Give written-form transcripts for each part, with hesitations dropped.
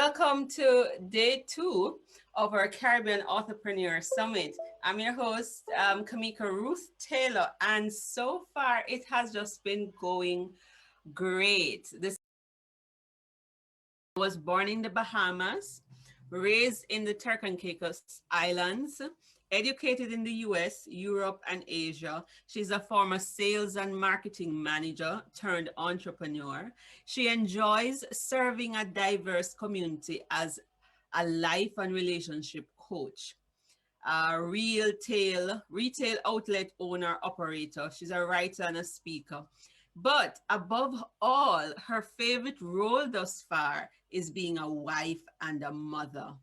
Welcome to day 2 of our Caribbean Authorpreneur Summit. I'm your host, Kamika Ruth Taylor, and so far it has just been going great. This was born in the Bahamas, raised in the Turks and Caicos Islands, educated in the US, Europe, and Asia. She's a former sales and marketing manager turned entrepreneur. She enjoys serving a diverse community as a life and relationship coach, a retail outlet owner operator. She's a writer and a speaker. But above all, her favorite role thus far is being a wife and a mother.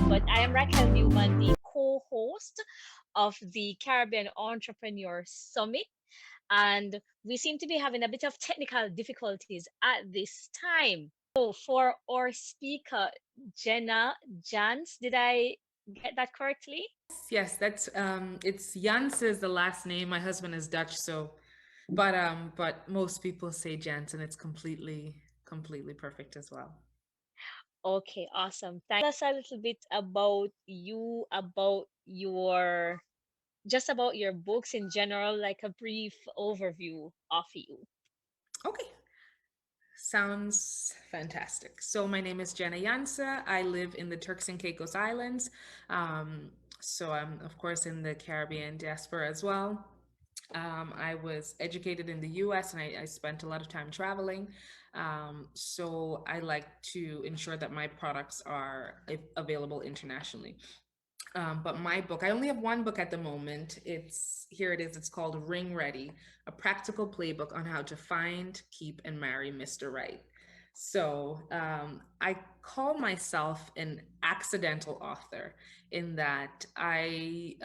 But I am Raquel Newman, the co-host of the Caribbean Entrepreneur Summit. And we seem to be having a bit of technical difficulties at this time. So for our speaker, Jena Janse, did I get that correctly? Yes, that's it's Janse is the last name. My husband is Dutch, so but most people say Jansen. It's completely perfect as well. Okay, awesome. Tell us a little bit about you, about your just about your books in general, like a brief overview of you. Okay. Sounds fantastic. So my name is Jena Janse. I live in the Turks and Caicos Islands. So I'm of course in the Caribbean diaspora as well. I was educated in the US and I spent a lot of time traveling. So I like to ensure that my products are available internationally. But my book, I only have one book at the moment. Here it is. It's called Ring Ready, a practical playbook on how to find, keep, and marry Mr. Right. So I call myself an accidental author in that I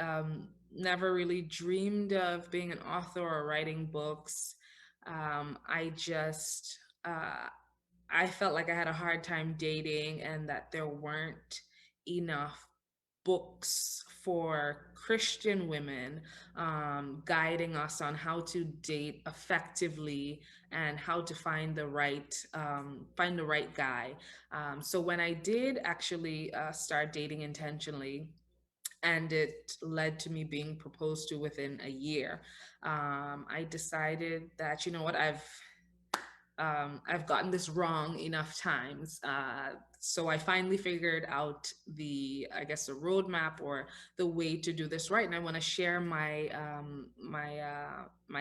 never really dreamed of being an author or writing books. I just, I felt like I had a hard time dating and that there weren't enough books for Christian women, guiding us on how to date effectively and how to find the right guy. So when I did actually start dating intentionally, and it led to me being proposed to within a year, I decided that, you know what, I've gotten this wrong enough times. So I finally figured out I guess, the roadmap or the way to do this right. And I want to share my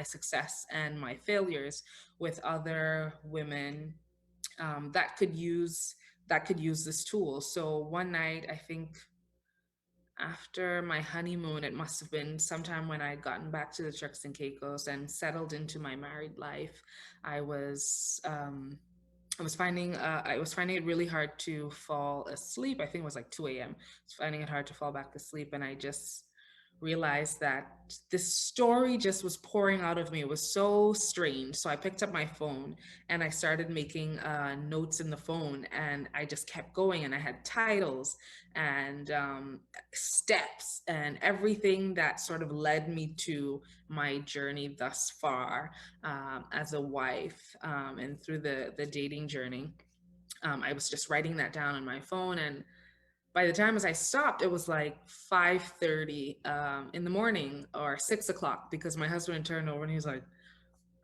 success and my failures with other women that could use this tool. So one night, I think after my honeymoon, it must have been sometime when I had gotten back to the Turks and Caicos and settled into my married life. I was um, I was finding it really hard to fall asleep. I think it was like 2 a.m. I was finding it hard to fall back asleep, and I just realized that this story just was pouring out of me. It was so strange. So I picked up my phone and I started making notes in the phone, and I just kept going. And I had titles and steps and everything that sort of led me to my journey thus far as a wife, and through the dating journey. I was just writing that down on my phone, and by the time as I stopped, it was like 5:30 in the morning or 6 o'clock, because my husband turned over and he was like,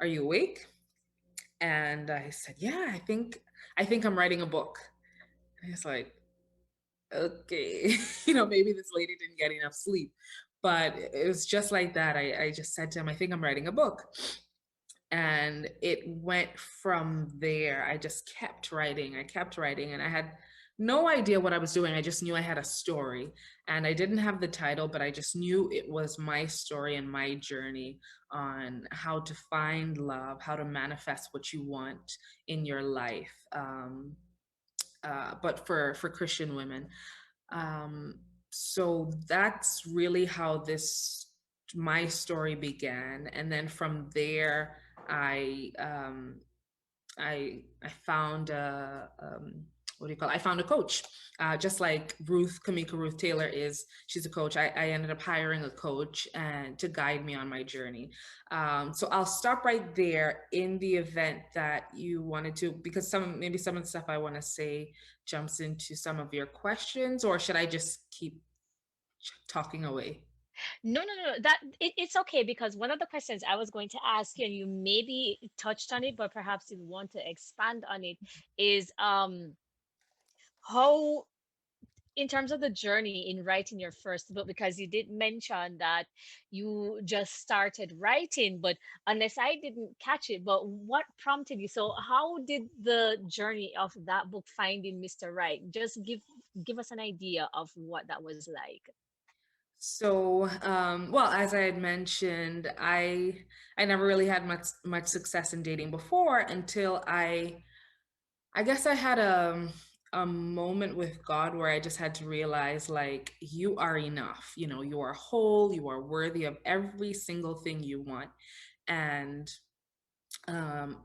"Are you awake?" And I said, "Yeah, I think I'm writing a book." And he's like, "Okay, maybe this lady didn't get enough sleep." But it was just like that. I just said to him, "I think I'm writing a book." And it went from there. I just kept writing, and I had no idea what I was doing. I just knew I had a story, and I didn't have the title, but I just knew it was my story and my journey on how to find love, how to manifest what you want in your life, but for Christian women. um, so that's really how this my story began, and then from there I I found what do you call it? I found a coach, just like Kamika Ruth Taylor is. She's a coach. I ended up hiring a coach and to guide me on my journey. So I'll stop right there in the event that you wanted to, because maybe some of the stuff I want to say jumps into some of your questions, or should I just keep talking away? No, no, no. It's okay, because one of the questions I was going to ask you, and you maybe touched on it, but perhaps you want to expand on it, is how, in terms of the journey in writing your first book, because you did mention that you just started writing, but unless I didn't catch it, but what prompted you? So how did the journey of that book, Finding Mr. Right, just give us an idea of what that was like? So, well, as I had mentioned, I never really had much success in dating before until I guess I had a moment with God where I just had to realize, like, you are enough. You know, you are whole, you are worthy of every single thing you want. And um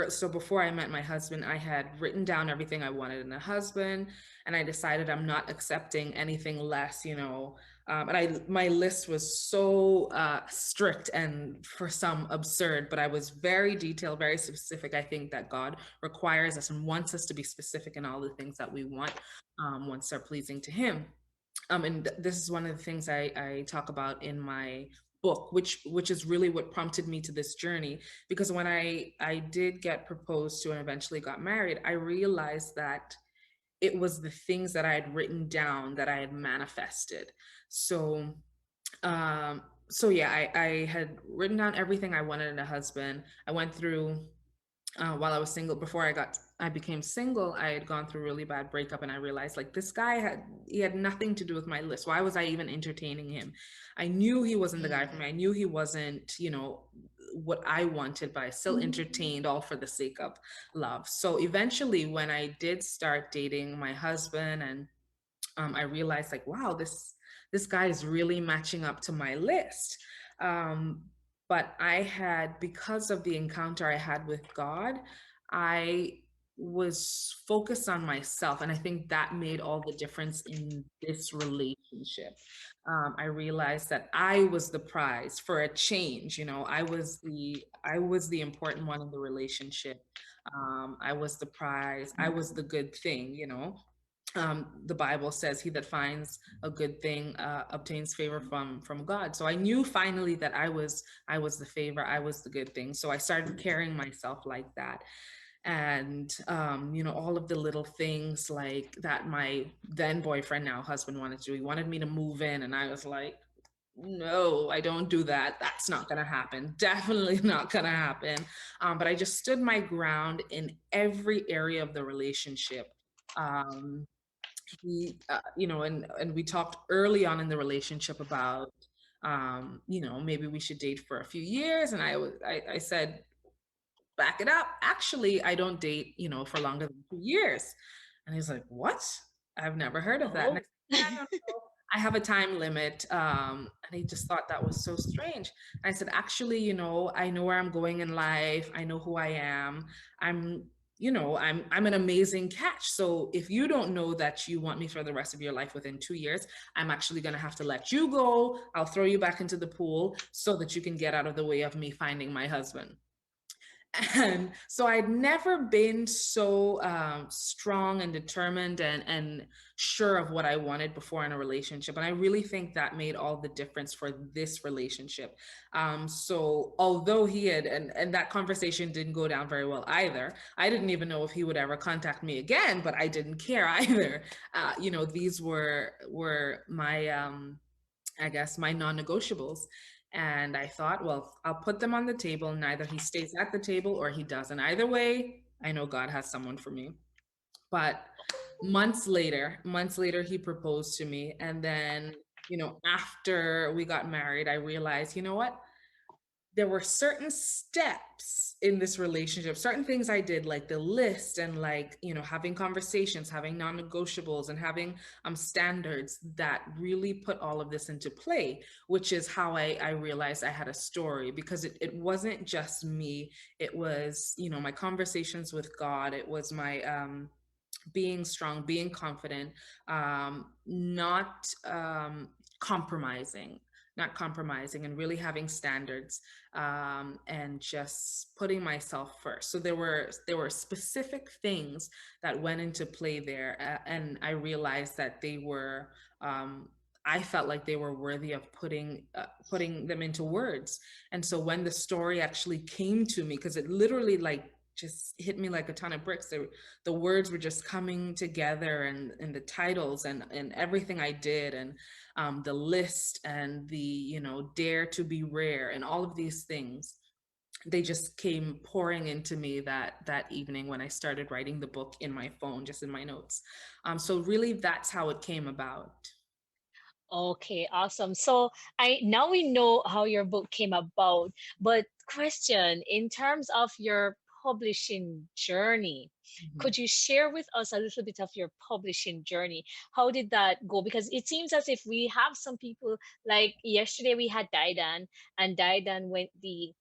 so before I met my husband, I had written down everything I wanted in a husband, and I decided I'm not accepting anything less, you know. And my list was so strict and for some absurd, but I was very detailed, very specific. I think that God requires us and wants us to be specific in all the things that we want, once they're pleasing to Him. And this is one of the things I talk about in my book, which is really what prompted me to this journey. Because when I did get proposed to and eventually got married, I realized that it was the things that I had written down that I had manifested. So um yeah, I had written down everything I wanted in a husband. I went through, while I was single, before I became single, I had gone through a really bad breakup, and I realized, like, this guy had nothing to do with my list. Why was I even entertaining him? I knew he wasn't the guy for me. I knew he wasn't, you know, what I wanted, but I still entertained, all for the sake of love. So eventually, when I did start dating my husband, and I realized, like, wow, this guy is really matching up to my list. Um, but I had, because of the encounter I had with God, I was focused on myself, and I think that made all the difference in this relationship. I realized that I was the prize for a change. You know, I was the important one in the relationship. I was the prize. I was the good thing. You know, the Bible says, "He that finds a good thing obtains favor from God." So I knew finally that I was the favor, I was the good thing. So I started carrying myself like that, and you know, all of the little things like that my then boyfriend, now husband, wanted to do. He wanted me to move in, and I was like, no, I don't do that. That's not gonna happen. Definitely not gonna happen. But I just stood my ground in every area of the relationship. Um, you know, and we talked early on in the relationship about, you know, maybe we should date for a few years, and I said, back it up. Actually, I don't date, you know, for longer than 2 years. And he's like, what? I've never heard of that. And I Oh. said, yeah, no, no, I have a time limit. And he just thought that was so strange. And I said, actually, you know, I know where I'm going in life. I know who I am. I'm, you know, I'm an amazing catch. So if you don't know that you want me for the rest of your life within 2 years, I'm actually going to have to let you go. I'll throw you back into the pool so that you can get out of the way of me finding my husband. And so I'd never been so strong and determined and sure of what I wanted before in a relationship. And I really think that made all the difference for this relationship. So although he had, and that conversation didn't go down very well either. I didn't even know if he would ever contact me again, but I didn't care either. You know, these were my, I guess, my non-negotiables. And I thought, well, I'll put them on the table, and either he stays at the table or he doesn't. Either way, I know God has someone for me. But months later, he proposed to me. And then, you know, after we got married, I realized, you know what? There were certain steps in this relationship, certain things I did, like the list, and, like, you know, having conversations, having non-negotiables, and having standards that really put all of this into play, which is how I realized I had a story, because it wasn't just me. It was, you know, my conversations with God. It was my being strong, being confident, not compromising, not compromising, and really having standards, and just putting myself first. So there were specific things that went into play there, and I realized that they were. I felt like they were worthy of putting them into words. And so when the story actually came to me, because it literally like just hit me like a ton of bricks. The words were just coming together, and the titles and everything I did, and the list, and the, dare to be rare, and all of these things, they just came pouring into me that evening when I started writing the book in my phone, just in my notes. So really that's how it came about. Okay, awesome. So I now we know how your book came about, but question, in terms of your publishing journey, Mhm. could you share with us a little bit of your publishing journey? How did that go? Because it seems as if we have some people, like yesterday we had Daidan, and Daidan went the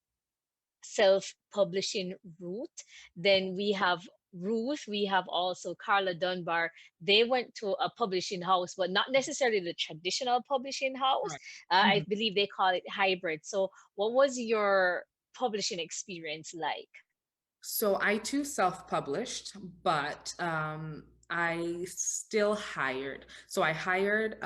self-publishing route. Then we have Ruth, we have also Carla Dunbar. They went to a publishing house, but not necessarily the traditional publishing house. Right. I believe they call it hybrid. So, what was your publishing experience like? So I too self-published, but I still hired. So I hired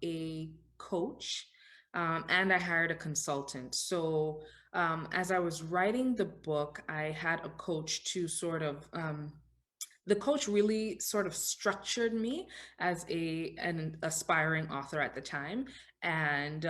a coach, and I hired a consultant. So as I was writing the book, I had a coach to sort of the coach really sort of structured me as an aspiring author at the time, and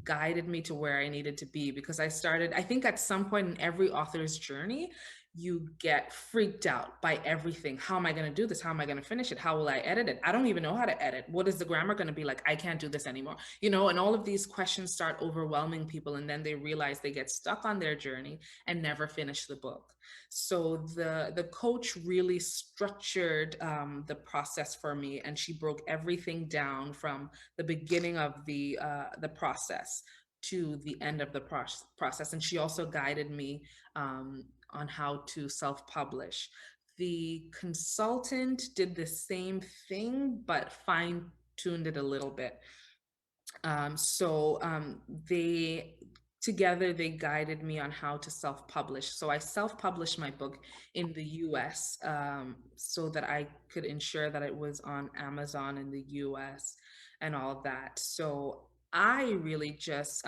guided me to where I needed to be, because I think at some point in every author's journey, you get freaked out by everything. How am I going to do this? How am I going to finish it? How will I edit it? I don't even know how to edit. What is the grammar going to be like? I can't do this anymore. And all of these questions start overwhelming people, and then they realize they get stuck on their journey and never finish the book. So the coach really structured the process for me, and she broke everything down from the beginning of the process to the end of the process. And she also guided me on how to self-publish. The consultant did the same thing, but fine-tuned it a little bit. They together they guided me on how to self-publish. So I self-published my book in the US, so that I could ensure that it was on Amazon in the US and all of that. So I really just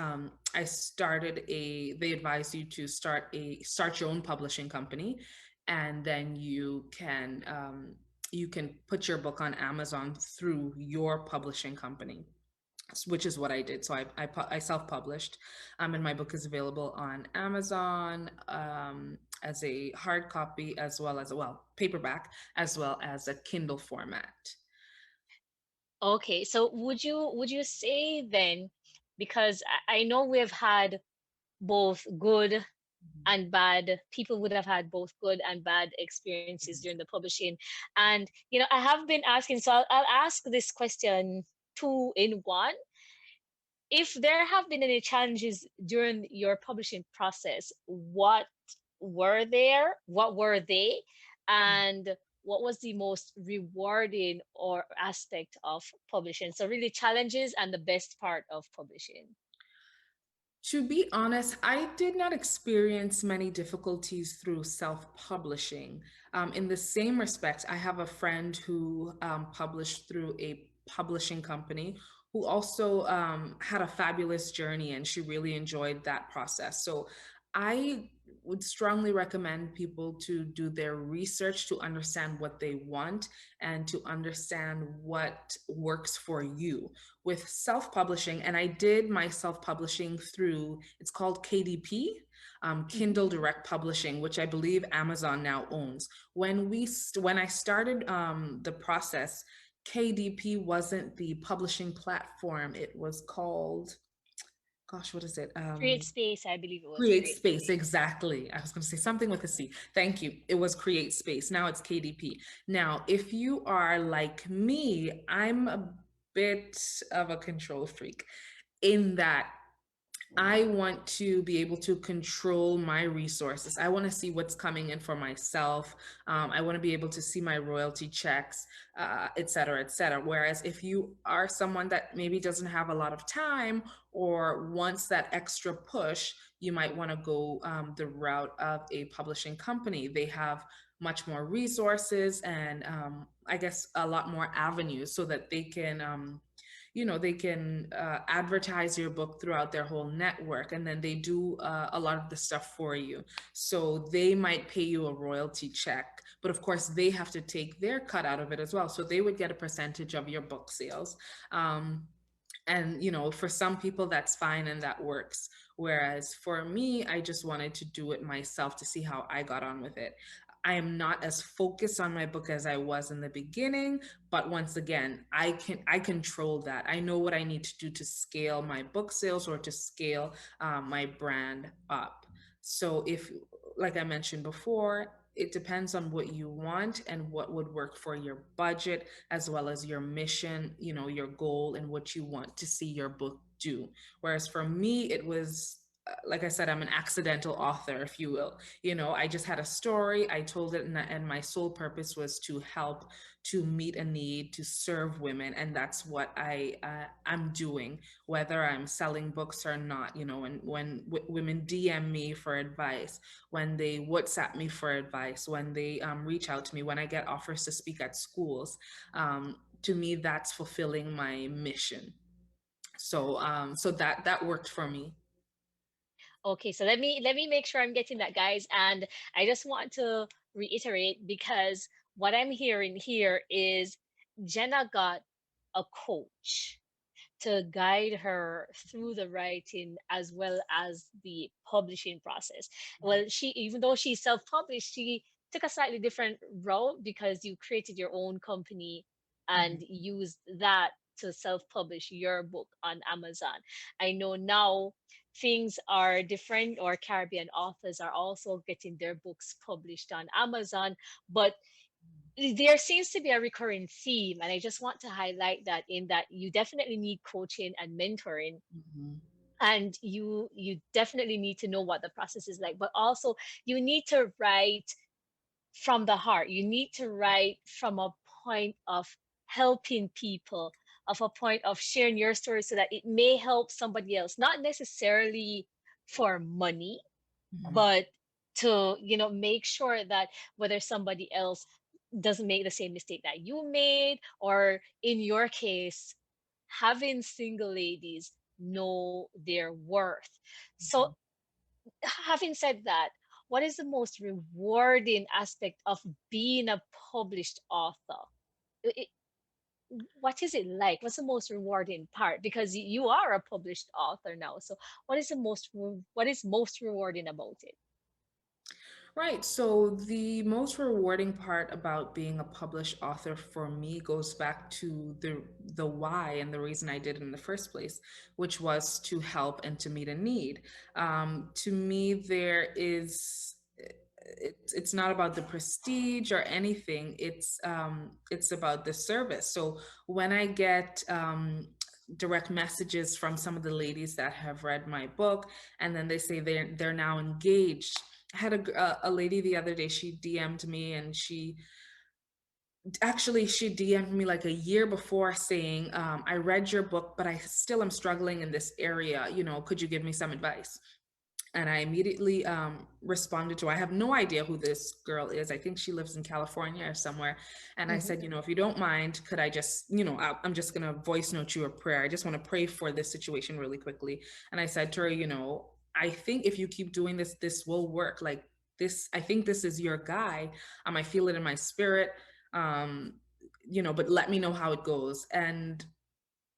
I started a they advise you to start your own publishing company, and then you can put your book on Amazon through your publishing company, which is what I did. So I self-published, and my book is available on Amazon, as a hard copy, as well as paperback, as well as a Kindle format. Okay, so would you say then, because I know we've had both good and bad, people would have had both good and bad experiences during the publishing. And I have been asking, so I'll ask this question two in one. If there have been any challenges during your publishing process, what were they, and what was the most rewarding or aspect of publishing? So really challenges and the best part of publishing. To be honest, I did not experience many difficulties through self-publishing. In the same respect, I have a friend who published through a publishing company, who also had a fabulous journey, and she really enjoyed that process. So I would strongly recommend people to do their research to understand what they want, and to understand what works for you with self-publishing. And I did my self-publishing through, it's called KDP, Mhm. Kindle Direct Publishing, which I believe Amazon now owns. When I started the process, KDP wasn't the publishing platform. It was called, gosh, what is it? Create Space, I believe it was Create Create Space, Space. exactly. I was going to say something with a C. Thank you. It was Create Space. Now it's KDP. Now, if you are like me, I'm a bit of a control freak, in that I want to be able to control my resources. I want to see what's coming in for myself. I want to be able to see my royalty checks, et cetera, et cetera. Whereas if you are someone that maybe doesn't have a lot of time or wants that extra push, you might want to go the route of a publishing company. They have much more resources and I guess a lot more avenues so that they can they can advertise your book throughout their whole network, and then they do a lot of the stuff for you. So they might pay you a royalty check, but of course they have to take their cut out of it as well, so they would get a percentage of your book sales. And for some people that's fine and that works, whereas for me, I just wanted to do it myself to see how I got on with it. I am not as focused on my book as I was in the beginning, but once again, I control that. I know what I need to do to scale my book sales or to scale my brand up. So if, like I mentioned before, it depends on what you want and what would work for your budget, as well as your mission, your goal, and what you want to see your book do. Whereas for me, it was like I said, I'm an accidental author, if you will. I just had a story, I told it, and my sole purpose was to help, to meet a need, to serve women, and that's what I'm doing, whether I'm selling books or not. When women DM me for advice, when they WhatsApp me for advice, when they reach out to me, when I get offers to speak at schools, to me that's fulfilling my mission. So that worked for me. Okay, so let me make sure I'm getting that, guys. And I just want to reiterate, because what I'm hearing here is Jenna got a coach to guide her through the writing as well as the publishing process. Well, she, even though she self-published, she took a slightly different route, because you created your own company and Mhm. used that to self-publish your book on Amazon. I know now things are different, or Caribbean authors are also getting their books published on Amazon, but there seems to be a recurring theme, and I just want to highlight that, in that you definitely need coaching and mentoring, Mhm. and you definitely need to know what the process is like, but also you need to write from the heart. You need to write from a point of helping people, of a point of sharing your story, so that it may help somebody else, not necessarily for money, Mhm. but to make sure that whether somebody else doesn't make the same mistake that you made, or in your case, having single ladies know their worth. So, Mhm. having said that, what is the most rewarding aspect of being a published author? I- what is it like? What's the most rewarding part? Because you are a published author now. So, what is most rewarding about it? Right. So the most rewarding part about being a published author for me goes back to the why and the reason I did it in the first place, which was to help and to meet a need. To me, it's not about the prestige or anything. It's about the service. So when I get direct messages from some of the ladies that have read my book, and then they say they're now engaged. I had a lady the other day. She DM'd me, and she DM'd me like a year before saying, "I read your book, but I still am struggling in this area. Could you give me some advice?" And I immediately responded to, I have no idea who this girl is. I think she lives in California or somewhere. And I Mhm. said, if you don't mind, could I just, I'm just going to voice note you a prayer. I just want to pray for this situation really quickly. And I said to her, I think if you keep doing this, this will work. Like this, I think this is your guy. I feel it in my spirit. Um, but let me know how it goes. And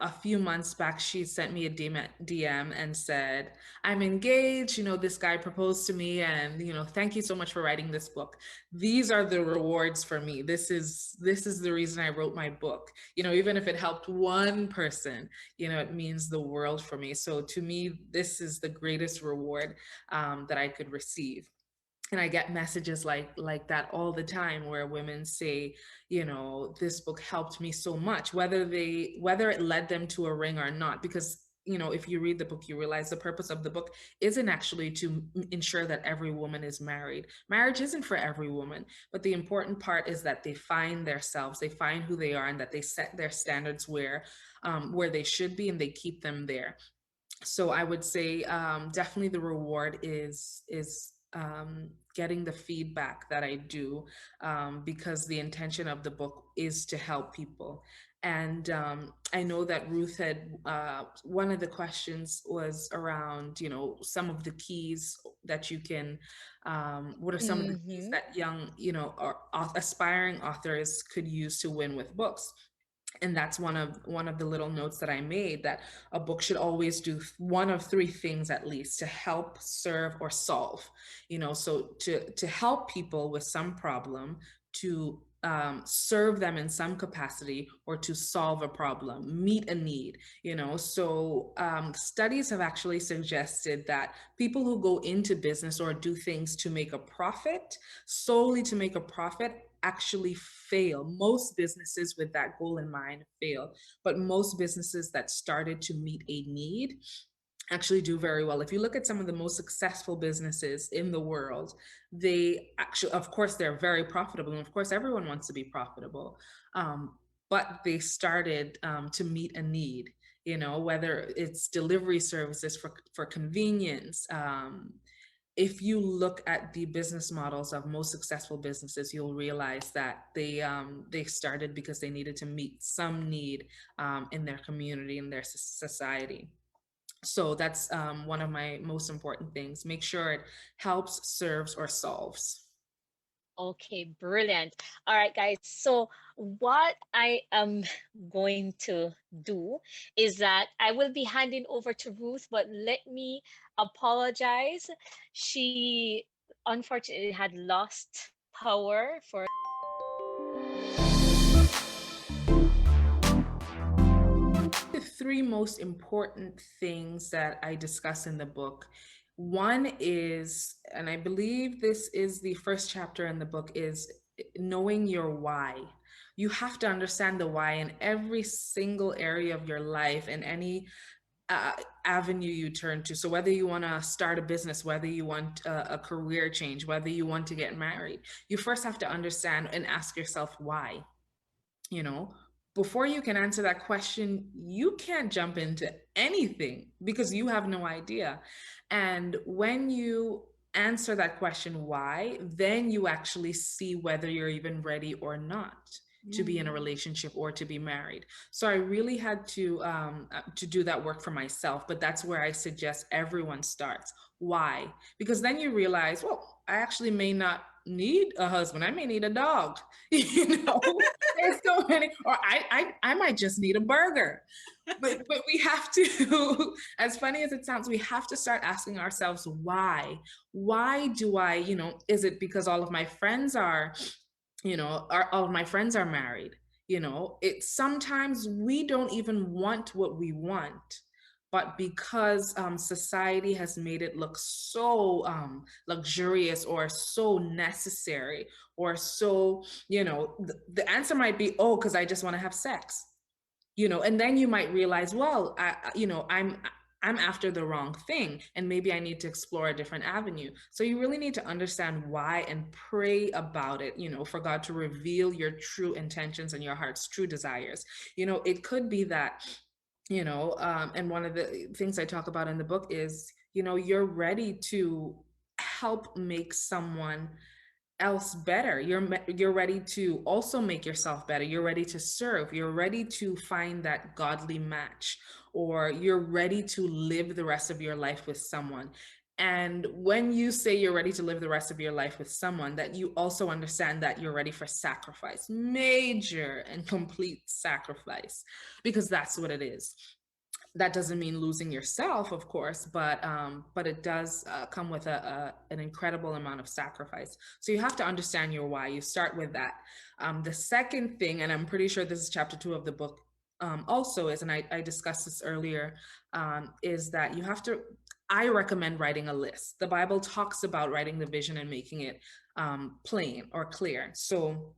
a few months back, she sent me a DM and said, "I'm engaged. This guy proposed to me, and thank you so much for writing this book. These are the rewards for me. This is the reason I wrote my book. Even if it helped one person, it means the world for me. So to me, this is the greatest reward that I could receive." And I get messages like that all the time, where women say, this book helped me so much, whether it led them to a ring or not, because if you read the book, you realize the purpose of the book isn't actually to ensure that every woman is married. Marriage isn't for every woman, but the important part is that they find themselves, they find who they are, and that they set their standards where they should be, and they keep them there. So I would say definitely the reward is getting the feedback that I do, because the intention of the book is to help people. And I know that Ruth had one of the questions was around, some of the keys that you can. What are some of the keys Mm-hmm. that young, or aspiring authors could use to win with books? And that's one of the little notes that I made, that a book should always do one of three things at least: to help, serve, or solve. So to help people with some problem, to serve them in some capacity, or to solve a problem, meet a need. So studies have actually suggested that people who go into business or do things to make a profit, solely to make a profit, actually fail. Most businesses with that goal in mind fail, but most businesses that started to meet a need actually do very well. If you look at some of the most successful businesses in the world, they actually, of course, they're very profitable. And of course, everyone wants to be profitable. But they started to meet a need, whether it's delivery services for convenience. If you look at the business models of most successful businesses, you'll realize that they started because they needed to meet some need in their community, in their society. So that's one of my most important things. Make sure it helps, serves, or solves. Okay, brilliant. All right, guys. So, what I am going to do is that I will be handing over to Ruth, but let me apologize. She unfortunately had lost power for. The three most important things that I discuss in the book. One is, and I believe this is the first chapter in the book, is knowing your why. You have to understand the why in every single area of your life and any uh, avenue you turn to. So whether you want to start a business, whether you want a career change, whether you want to get married, you first have to understand and ask yourself why. you know Before you can answer that question, you can't jump into anything because you have no idea. And when you answer that question why, then you actually see whether you're even ready or not to be in a relationship or to be married. So I really had to do that work for myself, but that's where I suggest everyone starts. Why? Because then you realize, well, I actually may not need a husband, I may need a dog. There's so many, or I might just need a burger. But we have to, as funny as it sounds, we have to start asking ourselves why. Why do I, is it because all of my friends are, all of my friends are married? It sometimes we don't even want what we want, but because society has made it look so luxurious or so necessary, or so, the answer might be, oh, because I just want to have sex. And then you might realize, well, I'm after the wrong thing, and maybe I need to explore a different avenue. So you really need to understand why and pray about it, for God to reveal your true intentions and your heart's true desires. It could be that, and one of the things I talk about in the book is, you're ready to help make someone else better. You're ready to also make yourself better. You're ready to serve. You're ready to find that godly match, or you're ready to live the rest of your life with someone. And when you say you're ready to live the rest of your life with someone, that you also understand that you're ready for sacrifice, major and complete sacrifice, because that's what it is. That doesn't mean losing yourself, of course, but it does come with an incredible amount of sacrifice. So you have to understand your why. You start with that. The second thing, and I'm pretty sure this is chapter 2 of the book, also is, and I discussed this earlier, is that you have to. I recommend writing a list. The Bible talks about writing the vision and making it plain or clear. So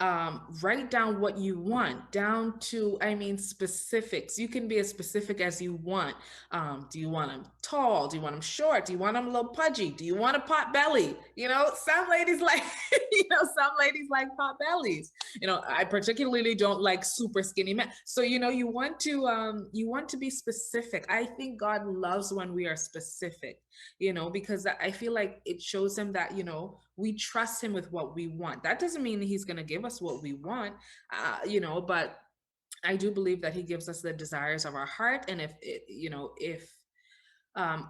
Write down what you want, down to, I mean, specifics. You can be as specific as you want. Do you want them tall? Do you want them short? Do you want them a little pudgy? Do you want a pot belly? You know, some ladies like, some ladies like pot bellies. I particularly don't like super skinny men. So, you want to be specific. I think God loves when we are specific, because I feel like it shows him that, we trust him with what we want. That doesn't mean he's going to give us what we want, but I do believe that he gives us the desires of our heart. And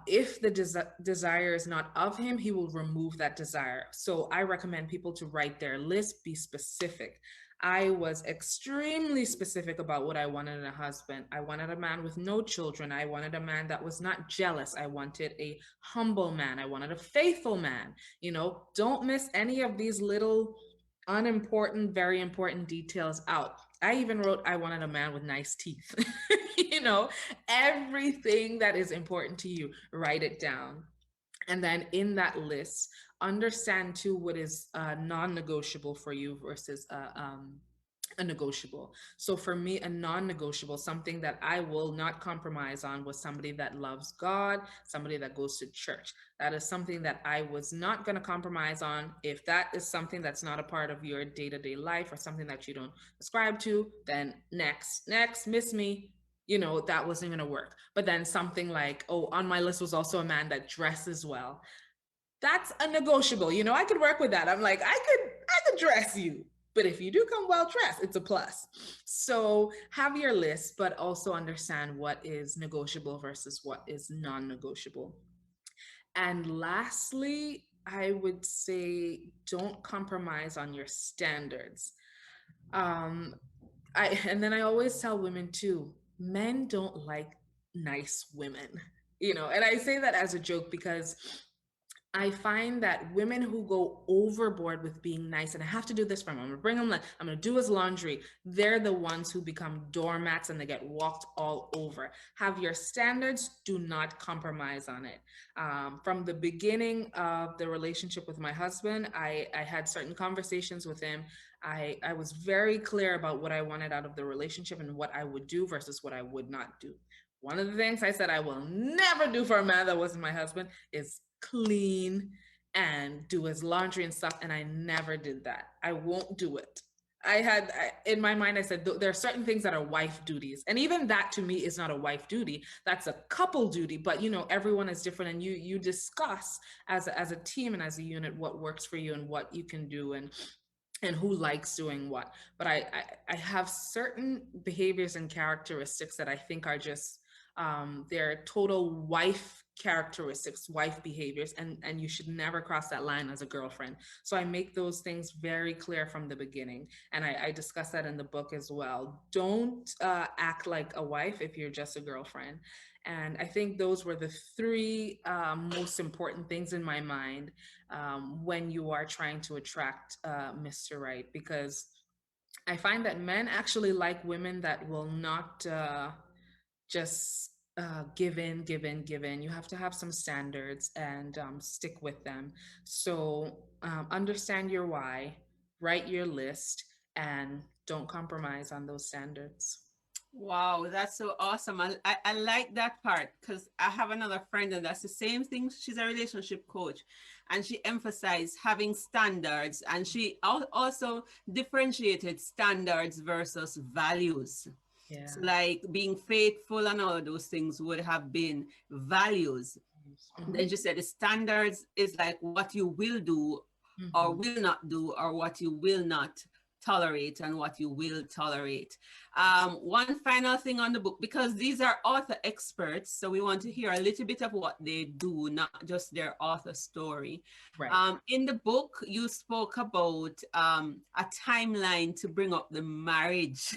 if the desire is not of him, he will remove that desire. So I recommend people to write their list, be specific. I was extremely specific about what I wanted in a husband. I wanted a man with no children. I wanted a man that was not jealous. I wanted a humble man. I wanted a faithful man. Don't miss any of these little unimportant, very important details out. I even wrote, I wanted a man with nice teeth. Everything that is important to you, write it down. And then in that list, understand too what is non-negotiable for you versus a negotiable. So for me, a non-negotiable, something that I will not compromise on, was somebody that loves God, somebody that goes to church. That is something that I was not going to compromise on. If that is something that's not a part of your day-to-day life or something that you don't ascribe to, then next, miss me. That wasn't going to work. But then something like, oh, on my list was also a man that dresses well. That's a negotiable. I could work with that. I'm like, I could dress you. But if you do come well dressed, it's a plus. So have your list, but also understand what is negotiable versus what is non-negotiable. And lastly, I would say don't compromise on your standards. And then I always tell women too, men don't like nice women, and I say that as a joke because I find that women who go overboard with being nice, and I have to do this for him, I'm gonna bring him lunch, I'm gonna do his laundry, they're the ones who become doormats and they get walked all over. Have your standards, do not compromise on it. From the beginning of the relationship with my husband, I had certain conversations with him. I was very clear about what I wanted out of the relationship and what I would do versus what I would not do. One of the things I said I will never do for a man that wasn't my husband is clean and do his laundry and stuff. And I never did that. I won't do it. In my mind, I said, there are certain things that are wife duties. And even that to me is not a wife duty. That's a couple duty. But, everyone is different. And you discuss as a team and as a unit what works for you and what you can do and who likes doing what. But I have certain behaviors and characteristics that I think are just, they're total wife characteristics, wife behaviors, and you should never cross that line as a girlfriend. So I make those things very clear from the beginning, and I discuss that in the book as well. Don't act like a wife if you're just a girlfriend. And I think those were the three most important things in my mind when you are trying to attract Mr. Right, because I find that men actually like women that will not just give in. You have to have some standards and stick with them. So understand your why, write your list, and don't compromise on those standards. Wow, that's so awesome. I like that part because I have another friend and that's the same thing. She's a relationship coach and she emphasized having standards, and she also differentiated standards versus values. Yeah. So like being faithful and all of those things would have been values. Then she said the standards is like what you will do or will not do, or what you will not tolerate and what you will tolerate. One final thing on the book, because these are author experts, so we want to hear a little bit of what they do, not just their author story. Right. In the book, you spoke about a timeline to bring up the marriage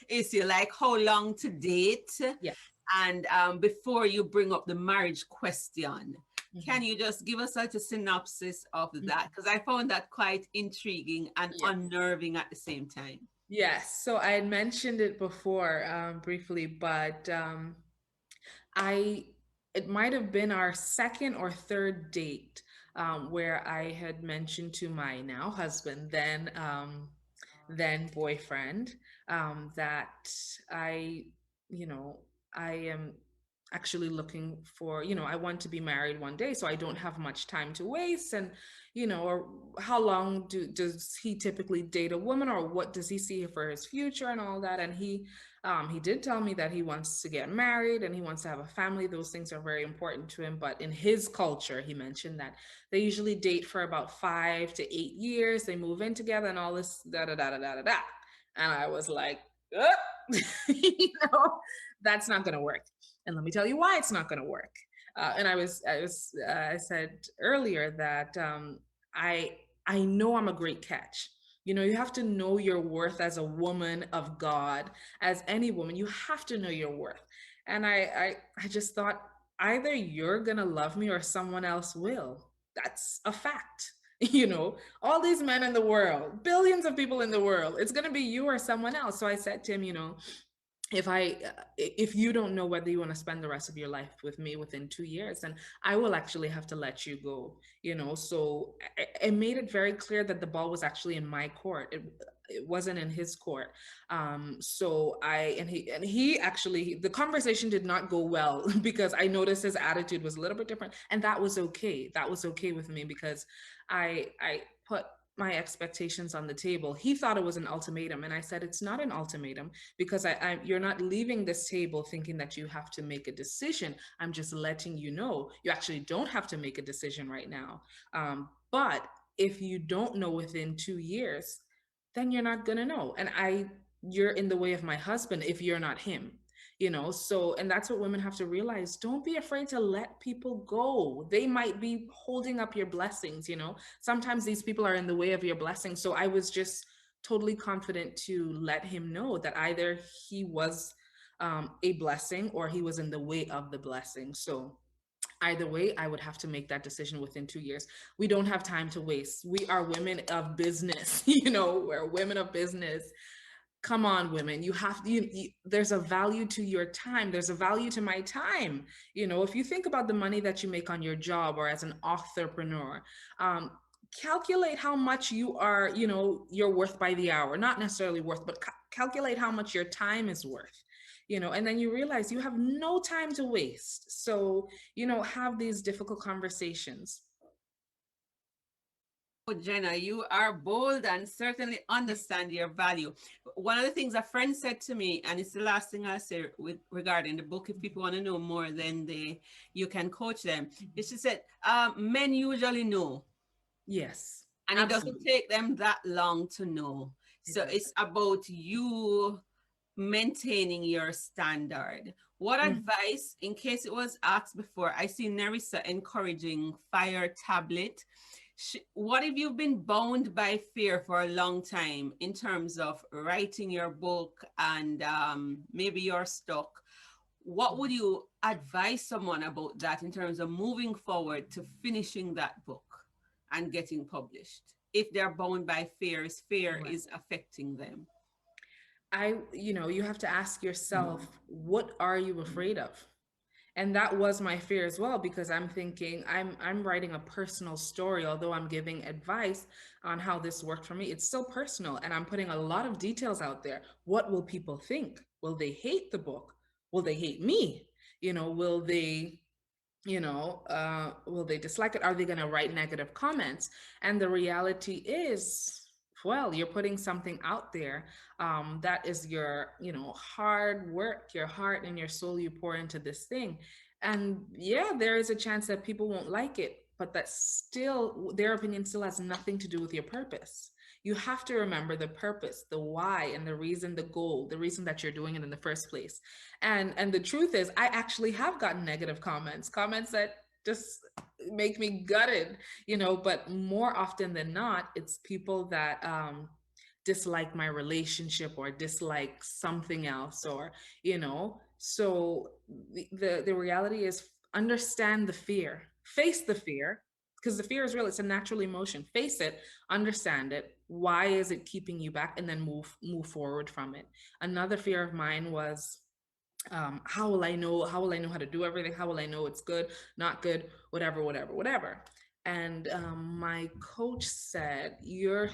issue, like how long to date, Yeah. and before you bring up the marriage question. Can you just give us a synopsis of that? Because I found that quite intriguing and unnerving at the same time. Yes. So I had mentioned it before briefly, but it might have been our second or third date. where I had mentioned to my now husband, then boyfriend, that I, you know, I am actually looking for, I want to be married one day, so I don't have much time to waste. And, or how long does he typically date a woman, or what does he see for his future and all that? And he did tell me that he wants to get married and he wants to have a family. Those things are very important to him. But in his culture, he mentioned that they usually date for about 5 to 8 years. They move in together and all this da da da da da da da. And I was like, you know, that's not going to work. And let me tell you why it's not going to work. And I said earlier that I I know I'm a great catch. You have to know your worth as a woman of God, as any woman. You have to know your worth. And I just thought, either you're gonna love me or someone else will. That's a fact. All these men in the world, billions of people in the world, it's gonna be you or someone else. So I said to him, if you don't know whether you want to spend the rest of your life with me within 2 years, then I will actually have to let you go. So I made it very clear that the ball was actually in my court. It wasn't in his court. So he actually, the conversation did not go well because I noticed his attitude was a little bit different, and that was okay. That was okay with me because I put my expectations on the table. He thought it was an ultimatum, and I said it's not an ultimatum, because you're not leaving this table thinking that you have to make a decision. I'm just letting you know you actually don't have to make a decision right now. But if you don't know within 2 years, then you're not gonna know. And you're in the way of my husband if you're not him. So, and that's what women have to realize. Don't be afraid to let people go. They might be holding up your blessings. Sometimes these people are in the way of your blessings. So I was just totally confident to let him know that either he was a blessing or he was in the way of the blessing. So either way, I would have to make that decision within 2 years. We don't have time to waste. We are women of business. We're women of business. Come on, women, you have there's a value to your time. There's a value to my time. If you think about the money that you make on your job or as an authorpreneur, calculate how much you are, you're worth by the hour. Not necessarily worth, but calculate how much your time is worth. And then you realize you have no time to waste. So, have these difficult conversations. Oh, Jenna, you are bold and certainly understand your value. One of the things a friend said to me, and it's the last thing I say regarding the book, if people want to know more, then you can coach them. Is she said, men usually know. Yes. And it doesn't take them that long to know. So it's about you maintaining your standard. What advice, in case it was asked before, I see Nerissa encouraging fire tablet. What if you've been bound by fear for a long time in terms of writing your book and maybe you're stuck? What would you advise someone about that in terms of moving forward to finishing that book and getting published? If they're bound by fears, fear is affecting them. You have to ask yourself, what are you afraid of? And that was my fear as well, because I'm thinking I'm writing a personal story. Although I'm giving advice on how this worked for me, it's still personal, and I'm putting a lot of details out there. What will people think? Will they hate the book? Will they hate me? Will they will they dislike it? Are they going to write negative comments? And the reality is, well, you're putting something out there that is your hard work, your heart and your soul you pour into this thing. And yeah, there is a chance that people won't like it, but that still, their opinion still has nothing to do with your purpose. You have to remember the purpose, the why, and the reason, the goal, the reason that you're doing it in the first place. And the truth is, I actually have gotten negative comments that just make me gutted, but more often than not, it's people that dislike my relationship or dislike something else, or so the reality is, understand the fear, face the fear, because the fear is real. It's a natural emotion. Face it, understand it. Why is it keeping you back? And then move forward from it. Another fear of mine was, how will I know how to do everything? How will I know it's good, not good, whatever. And my coach said, you're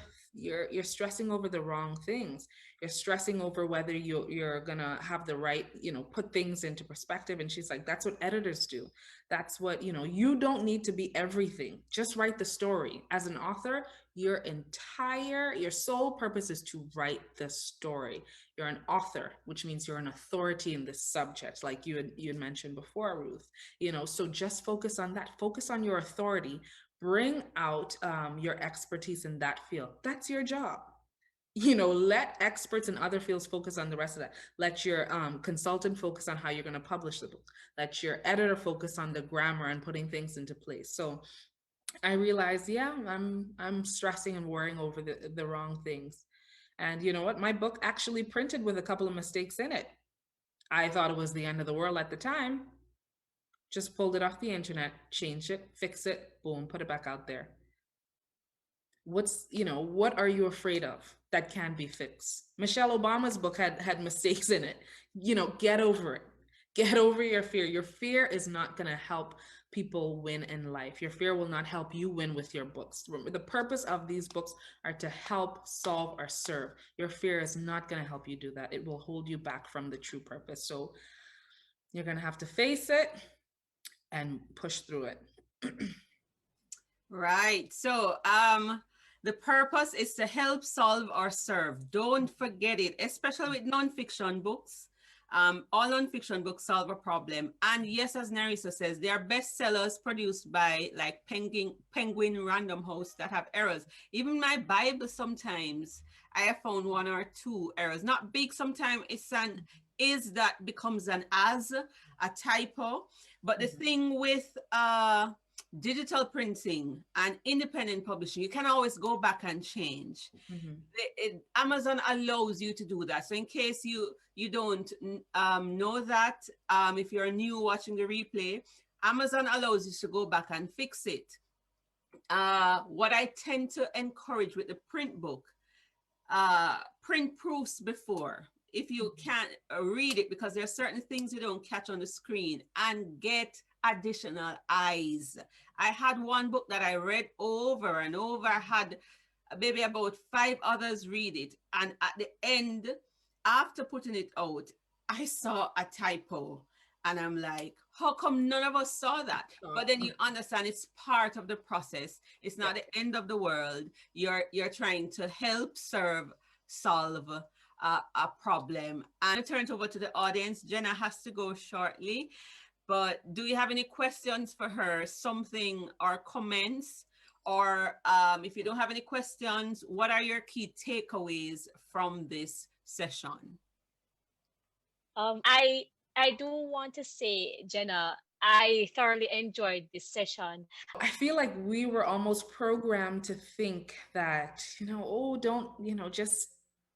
stressing over the wrong things. You're stressing over whether you're gonna have the right, put things into perspective. And she's like, that's what editors do. That's what, you don't need to be everything. Just write the story. As an author, your sole purpose is to write the story. You're an author, which means you're an authority in this subject, like you had mentioned before, Ruth. So just focus on that. Focus on your authority. Bring out your expertise in that field. That's your job. Let experts in other fields focus on the rest of that. Let your consultant focus on how you're going to publish the book. Let your editor focus on the grammar and putting things into place. So I realized, yeah, I'm stressing and worrying over the wrong things. And you know what? My book actually printed with a couple of mistakes in it. I thought it was the end of the world at the time. Just pulled it off the internet, changed it, fix it, boom, put it back out there. What are you afraid of that can be fixed? Michelle Obama's book had mistakes in it. Get over it. Get over your fear. Your fear is not going to help people win in life. Your fear will not help you win with your books. Remember, the purpose of these books are to help solve or serve. Your fear is not going to help you do that. It will hold you back from the true purpose. So you're going to have to face it and push through it. Right. So, the purpose is to help solve or serve. Don't forget it, especially with nonfiction books. All nonfiction books solve a problem. And yes, as Narissa says, they are bestsellers produced by like Penguin Random House that have errors. Even my Bible, sometimes I have found one or two errors. Not big, sometimes it's an is that becomes an as, a typo. But the thing with digital printing and independent publishing, you can always go back and change. Amazon allows you to do that. So in case you don't know that, if you're new watching the replay, Amazon allows you to go back and fix it. What I tend to encourage with the print book, print proofs before. If you can't read it, because there are certain things you don't catch on the screen, and get additional eyes. I had one book that I read over and over. I had maybe about 5 others read it. And at the end, after putting it out, I saw a typo. And I'm like, how come none of us saw that? But then you understand it's part of the process. It's not the end of the world. You're trying to help serve, solve a problem. And I turn it over to the audience. Jena has to go shortly. But do you have any questions for her, something or comments? Or if you don't have any questions, what are your key takeaways from this session? I do want to say, Jena, I thoroughly enjoyed this session. I feel like we were almost programmed to think that, don't, just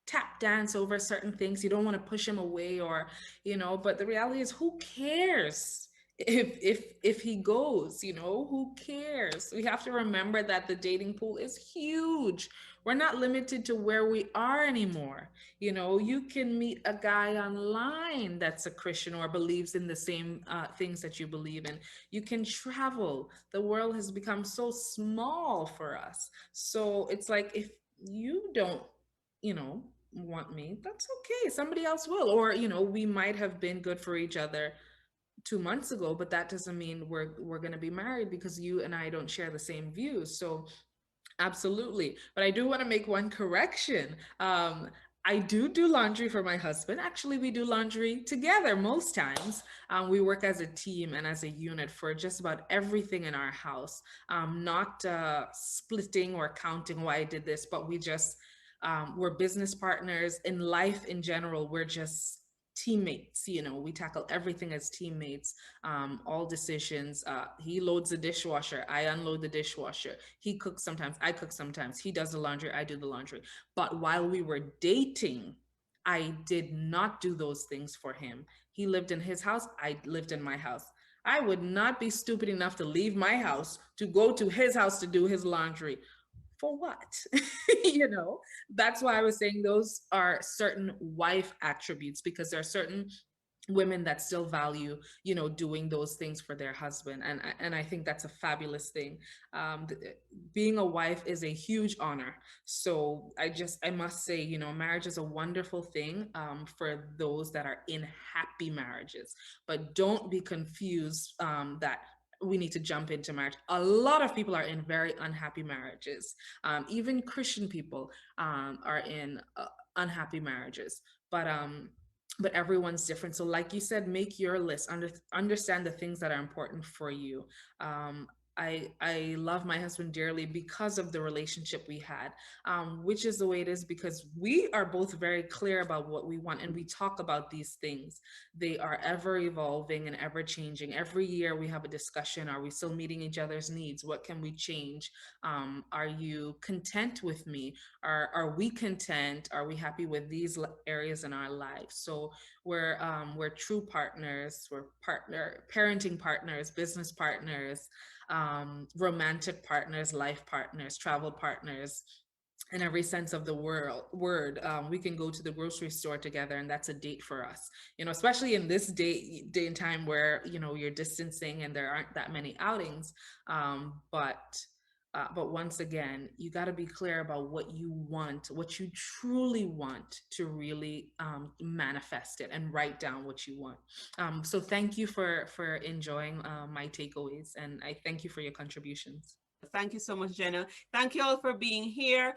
tap dance over certain things. You don't want to push him away, or, but the reality is, who cares if he goes, who cares? We have to remember that the dating pool is huge. We're not limited to where we are anymore. You can meet a guy online that's a Christian or believes in the same things that you believe in. You can travel. The world has become so small for us. So it's like, if you don't, want me, that's okay. Somebody else will. Or, we might have been good for each other 2 months ago, but that doesn't mean we're going to be married because you and I don't share the same views. So absolutely. But I do want to make one correction. I do laundry for my husband. Actually, we do laundry together most times. We work as a team and as a unit for just about everything in our house. Not splitting or counting why I did this, but we're business partners. In life in general, we're just teammates. We tackle everything as teammates. All decisions. He loads the dishwasher, I unload the dishwasher. He cooks sometimes, I cook sometimes. He does the laundry, I do the laundry. But while we were dating, I did not do those things for him. He lived in his house, I lived in my house. I would not be stupid enough to leave my house to go to his house to do his laundry. For what? That's why I was saying those are certain wife attributes, because there are certain women that still value, doing those things for their husband. And I think that's a fabulous thing. Being a wife is a huge honor. So I must say, marriage is a wonderful thing, for those that are in happy marriages. But don't be confused, that we need to jump into marriage. A lot of people are in very unhappy marriages. Even Christian people, are in unhappy marriages. But everyone's different. So like you said, make your list, understand the things that are important for you. I love my husband dearly because of the relationship we had, which is the way it is because we are both very clear about what we want, and we talk about these things. They are ever evolving and ever changing. Every year we have a discussion. Are we still meeting each other's needs? What can we change? Are you content with me? Are we content? Are we happy with these areas in our lives? So we're true partners. We're parenting partners, business partners, romantic partners, life partners, travel partners, in every sense of the word. We can go to the grocery store together, and that's a date for us. Especially in this day and time where you're distancing and there aren't that many outings. But once again, you got to be clear about what you want, what you truly want, to really manifest it and write down what you want. So thank you for enjoying my takeaways, and I thank you for your contributions. Thank you so much, Jenna. Thank you all for being here.